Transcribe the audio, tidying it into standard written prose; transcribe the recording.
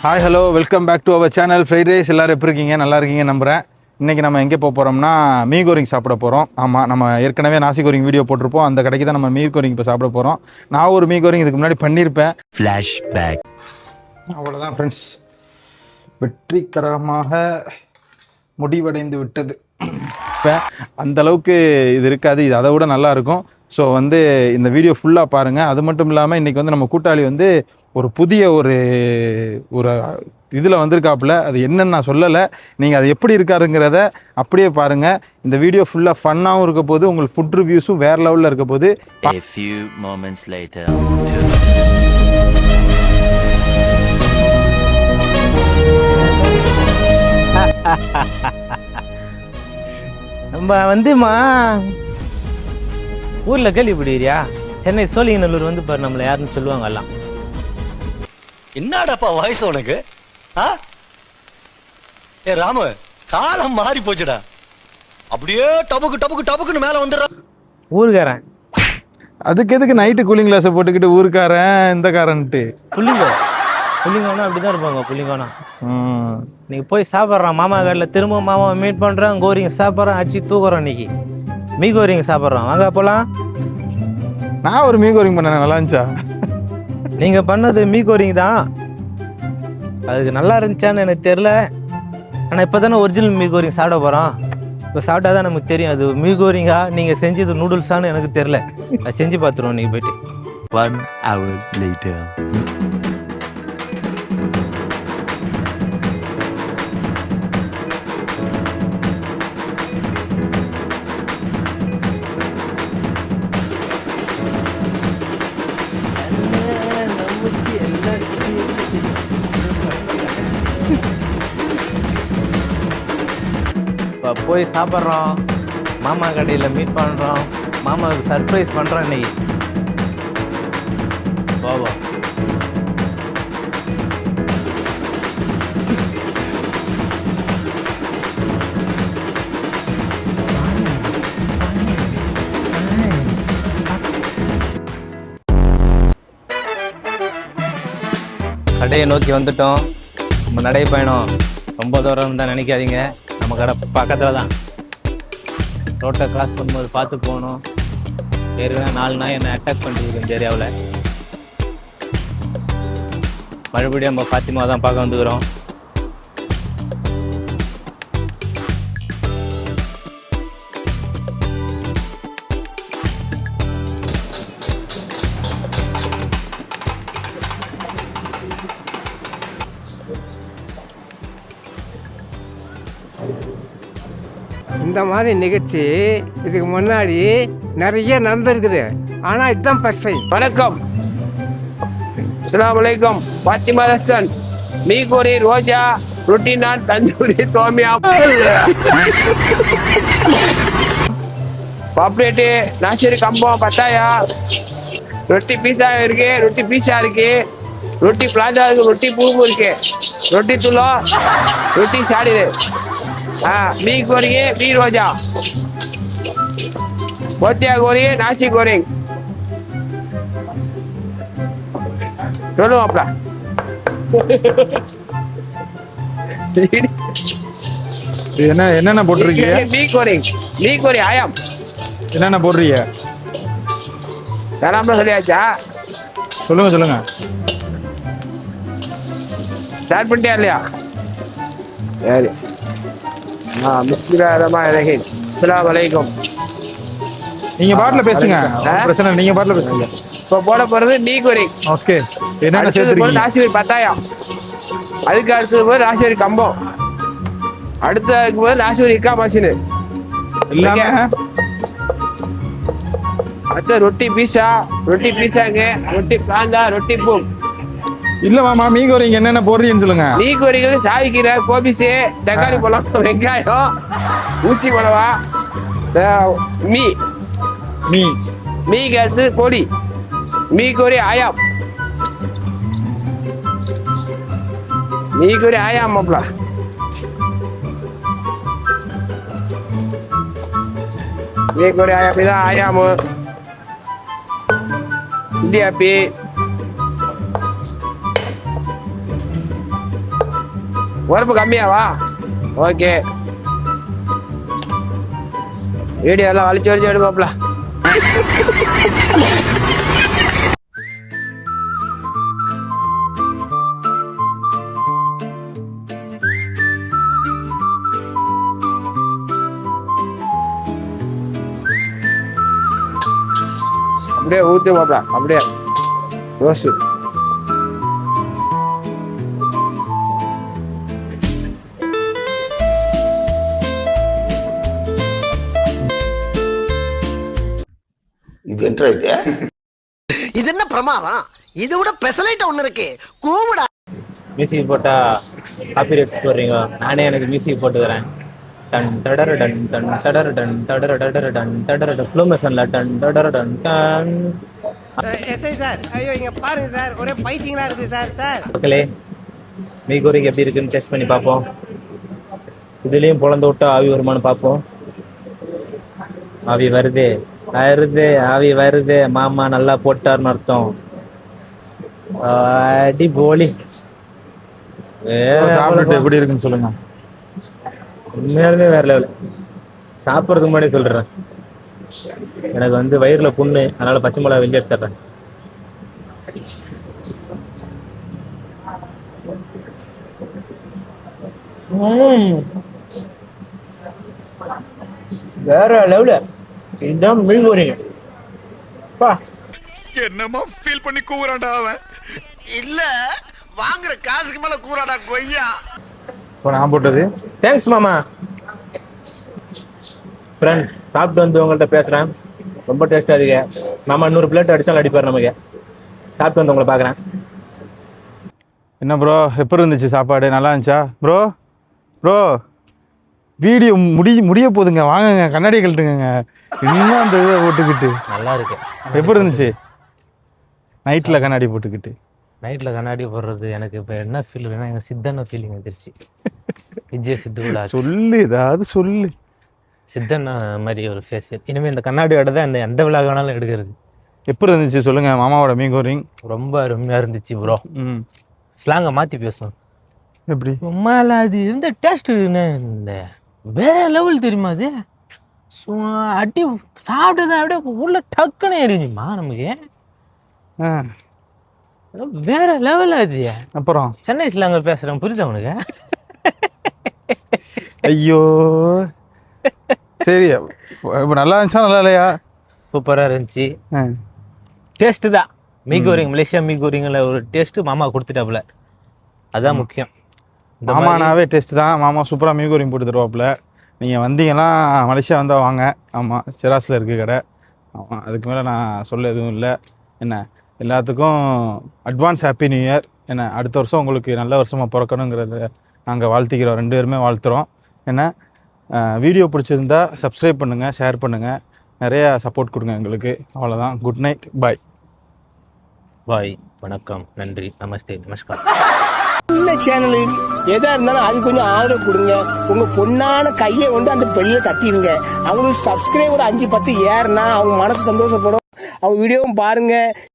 Hi hello welcome back to our channel fried rice. எல்லோரும் எப்படி இருக்கீங்க? நல்லா இருக்கீங்க நம்புகிறேன். இன்றைக்கி நம்ம எங்கே போக போகிறோம்னா மீ கோரிங் சாப்பிட போகிறோம். ஆமாம், நம்ம ஏற்கனவே நாசி கோரிங் வீடியோ போட்டிருப்போம். அந்த கடைக்கு தான் நம்ம மீ கோரிங் இப்போ சாப்பிட போகிறோம். நான் ஒரு மீ கோரிங் இதுக்கு முன்னாடி பண்ணியிருப்பேன். ஃப்ளாஷ்பேக். அவ்வளோதான் ஃப்ரெண்ட்ஸ், வெற்றிகரமாக முடிவடைந்து விட்டது. இப்போ அந்தளவுக்கு இது இருக்காது, இது அதை விட நல்லா இருக்கும். ஸோ இந்த வீடியோ ஃபுல்லாக பாருங்கள். அது மட்டும் இல்லாமல் இன்றைக்கி நம்ம கூட்டாளி ஒரு புதிய ஒரு இதில் வந்திருக்காப்புல. அது என்னன்னு நான் சொல்லலை, நீங்கள் அது எப்படி இருக்காருங்கிறத அப்படியே பாருங்கள். இந்த வீடியோ ஃபுல்லாக ஃபன்னாகவும் இருக்க போது, உங்களுக்கு ஃபுட் ரிவ்யூஸும் வேறு லெவலில் இருக்க போது. A few moments later. நம்ம ஊரில் கேள்விப்படுறியா? சென்னை சோழிங்கநல்லூர் பாரு, நம்மளை யாருன்னு சொல்லுவாங்க எல்லாம். என்னடாப்பா வயசு உனக்கு? ஏ ராமு, காலம் மாறி போச்சுடா. அப்படியே டபுக்கு டபுக்கு டபுக்குன்னு மேல வந்துடுற ஊருக்காரன். அதுக்கு எதுக்கு நைட்டு கூலிங் கிளாஸை போட்டுக்கிட்டு ஊருக்காரன் இந்த காரன்ட்டு? புள்ளிங்கோனா அப்படிதான் இருப்பாங்க. புள்ளிங்கோனா நீங்க போய் சாப்பிட்றான் மாமா கடையில், திரும்ப மாமா மீட் பண்றான், கோரிங்க சாப்பிட்றான், அடிச்சு தூக்குறோம். இன்னைக்கு மீ கோரிங்க சாப்பிட்றோம், வாங்க போலாம். நான் ஒரு மீ கோரிங் பண்ணேன், நல்லா இருந்துச்சா? நீங்க பண்ணது மீ கோரிங் தான், அதுக்கு நல்லா இருந்துச்சான்னு எனக்கு தெரியல. ஆனால் இப்போ தானே ஒரிஜினல் மீ கோரிங் சாப்பிட போகிறோம். இப்போ சாப்பிட்டா தான் நமக்கு தெரியும் அது மீ கோரிங்கா நீங்கள் செஞ்சது நூடுல்ஸான்னு எனக்கு தெரில. அது செஞ்சு பார்த்துருவோம் நீங்கள் போயிட்டு. 1 hour later. இப்போ போய் சாப்பிட்றோம், மாமா கடையில் மீட் பண்ணுறோம், மாமாவுக்கு சர்ப்ரைஸ் பண்ணுறோம் இன்னைக்கு. போவோம். கடையை நோக்கி வந்துட்டோம். நம்ம நடைப்பயணம் ரொம்ப தூரம் தான் நினைக்காதீங்க, நம்ம கடை பக்கத்தில் தான். ரோட்டை கிராஸ் பண்ணும்போது பார்த்து போகணும். ஏற்கனவே 4 நாய் என்னை அட்டாக் பண்ணிருக்கு இந்த ஏரியாவில். மறுபடியும் நம்ம ஃபாத்திமா தான் பார்க்க வந்துக்கிறோம். இந்த மாதிரி நிகழ்ச்சி இதுக்கு முன்னாடி நிறைய நடந்திருக்குது, ஆனால் இதுதான் ஃபர்ஸ்ட் டைம். வணக்கம், அஸ்ஸலாமு அலைக்கும். பாத்திமா ரெஸ்டாரண்ட், மீ கோரி, ரோஜா, ரொட்டி நான், தந்தூரி, தோமியா, பாப்லேட்டு, நாசிரி கம்பம், பட்டாயா, ரொட்டி பீஸா இருக்கு, ரொட்டி பீஸா இருக்கு, ரொட்டி பிளாஜா இருக்கு, ரொட்டி பூம்பு இருக்கு, ரொட்டி துளோ, ரொட்டி சாடிது. மீ கோரி, மீ ரோஜா, போத்தியா கோரி, நாசி கோரிங். சொல்லுவாப்ல என்னென்ன போட்டிருக்கீங்க? மீ கோரிங், மீ கோரி ஆயாம். என்னென்ன போடுறீங்க? வேணாம்ல சொல்லியாச்சா? சொல்லுங்க. ஸ்டார்ட் பண்ணிட்டியா இல்லையா? சரி. பிஸ்மில்லாஹிர்ரஹ்மானிர்ரஹீம். அஸ்ஸலாமு அலைக்கும். நீங்க பாட்டில் பேசுங்க, பிரச்சனை. நீங்க பாட்டில் பேசுங்க. இப்போ போட போறது மீ கோரிங். ஓகே. என்னென்ன சேர்த்துருக்கீங்க? நாசிவரி பத்தாயம், அதுக்கு அடுத்தது போது நாசிவரி கம்பம், அடுத்ததுக்கு போது நாசிவரி இக்கா மஷினு எல்லாமே. அடுத்த ரொட்டி பீஸாங்க, ரொட்டி பிளாந்தா, ரொட்டி பூம். இல்ல மாமா, மீ கோரிங் என்னென்ன போடுறீங்கன்னு சொல்லுங்க. மீ கோரிங் சாவிக்கீரை, கோபிஸு, தக்காளி பழம், வெங்காயம், ஊசி மிளவா, மீக்கு அடுத்து பொடி, மீ கோரி ஆயாம். மீ கோரி ஆயாம் மாப்ள. மீ கோரி ஆயாம், இதான் ஆயாமு. இந்தியாப்பி, உரப்பு கம்மியாவா? ஓகே. வீடியோ எல்லாம் வலிச்சு வலிச்சு எடுப்பாப்ல. அப்படியே ஊத்து மாப்ள, அப்படியே ரோஸ்ட். இது என்ன பிரமாதம்? இதை விட பெசலைட் ஒண்ணு இருக்கு. கூவுடா. மியூசிக் போட்டா காப்பிரைட்ஸ் போடுறீங்க, நானே எனக்கு மியூசிக் போட்டுக்கிறேன். டன் டடர டன் டன் டடர டன் டடர டடர டன் டடர ஸ்லோ மோஷன்ல டன் டடர டன் டன். எஸ்ஐ சார், ஐயோ இங்க பாருங்க சார், ஒரே பைத்தியங்களா இருக்கு சார். சார் மக்களே, மீகோரிங் எப்படி இருக்குன்னு டெஸ்ட் பண்ணி பார்ப்போம். இதுலயும் பொழந்து விட்டா ஆவி வருமானு பார்ப்போம். ஆவி வருது வருது, ஆவி வருது. மாமா நல்லா போட்டார்னு அர்த்தம். அடி போலி. சாப்பிட்டு எப்படி இருக்குன்னு சொல்லுங்க. உண்மையாலுமே வேற லெவல். சாப்பிட்றதுக்கு முன்னாடி சொல்றேன், எனக்கு வந்து வயிறுல புண்ணு, அதனால பச்சை மிளகா வெளியே எடுத்துறேன். வேற லெவல. இதுதான் மீகோரிங். என்னமா ஃபீல் பண்ணி கூவுறான்டா அவன். இல்ல வாங்குற காசுக்கு மேல கூறாடா கொய்யா. இப்போ நான் போட்டது. தேங்க்ஸ் மாமா. ஃப்ரெண்ட்ஸ், சாப்பிட்டு வந்து உங்கள்கிட்ட பேசுகிறேன். ரொம்ப டேஸ்ட்டாக இருக்கு மாமா. 100 பிளேட் அடித்தாலும் அடிப்பார் நமக்கு. சாப்பிட்டு வந்து உங்களை பார்க்குறேன். என்ன ப்ரோ, எப்படி இருந்துச்சு சாப்பாடு? நல்லா இருந்துச்சா ப்ரோ? ப்ரோ வீடியோ முடிய போகுதுங்க, வாங்கங்க கண்ணாடி கழட்டுங்க. இன்னும் அந்த இதை போட்டுக்கிட்டு நல்லா இருக்கு. எப்படி இருந்துச்சு நைட்டில் கண்ணாடி போட்டுக்கிட்டு? நைட்டில் கண்ணாடி போடுறது எனக்கு இப்போ என்ன ஃபீல் வேணா, எனக்கு சித்தன ஃபீலிங் வந்துருச்சு. விஜய் சித்து கூட சொல்லு, ஏதாவது சொல்லு. சித்தன்னா மாதிரி ஒரு ஃபேஷியல். இனிமேல் இந்த கண்ணாடியோட தான் இந்த எந்த விழா வேணாலும் எடுக்கிறது. எப்படி இருந்துச்சு சொல்லுங்க மாமாவோட மீகோரிங்? ரொம்ப அருமையாக இருந்துச்சு ப்ரோ. ஸ்லாங்கை மாற்றி பேசணும். எப்படி உண்மையில அது இருந்த டேஸ்ட்டு இந்த வேற லெவல் தெரியுமா? அது அடி சாப்பிட்டதை அப்படியே உள்ள டக்குன்னு எரிஞ்சுமா நமக்கு. வேற லெவல் அது. அப்புறம் சென்னை ஸ்லாங்கர் பேசுகிறேன், புரியுதா உனக்கு? ஐயோ சரி, இப்போ நல்லா இருந்துச்சா நல்லா இல்லையா? சூப்பராக இருந்துச்சு. டேஸ்ட்டு தான் மீகோரிங். மலேசியா மீகோரிங்கில் ஒரு டேஸ்ட்டு மாமா கொடுத்துட்டாப்புல, அதுதான் முக்கியம். மாமானாவே டேஸ்ட் தான். மாமா சூப்பராக மீகோரிங் போட்டு தருவாப்புல. நீங்கள் வந்தீங்கன்னா மலேசியா வந்தால் வாங்க. ஆமாம், சிராஸில் இருக்குது கடை. ஆமாம், அதுக்கு மேலே நான் சொல்ல எதுவும் இல்லை. என்ன, எல்லாத்துக்கும் அட்வான்ஸ் ஹாப்பி நியூ இயர். என்ன, அடுத்த வருஷம் உங்களுக்கு நல்ல வருஷமாக பிறக்கணுங்கிறத நாங்கள் வாழ்த்திக்கிறோம், 2 பேருமே வாழ்த்துறோம். என்ன, வீடியோ பிடிச்சிருந்தா சப்ஸ்கிரைப் பண்ணுங்கள், ஷேர் பண்ணுங்கள், நிறையா சப்போர்ட் கொடுங்க எங்களுக்கு. அவ்வளோதான். குட் நைட், பாய். பாய், வணக்கம், நன்றி, நமஸ்தே, நமஸ்கார். இந்த சேனலு எதா இருந்தாலும் அது கொஞ்சம் ஆதரவு கொடுங்க. உங்க பொண்ணான கையை கொண்டு அந்த பெல்ல தட்டிடுங்க. அவங்களுக்கு சப்ஸ்கிரைபர் 5-10 ஏறுனா அவங்க மனசு சந்தோஷப்படும். அவங்க வீடியோவும் பாருங்க.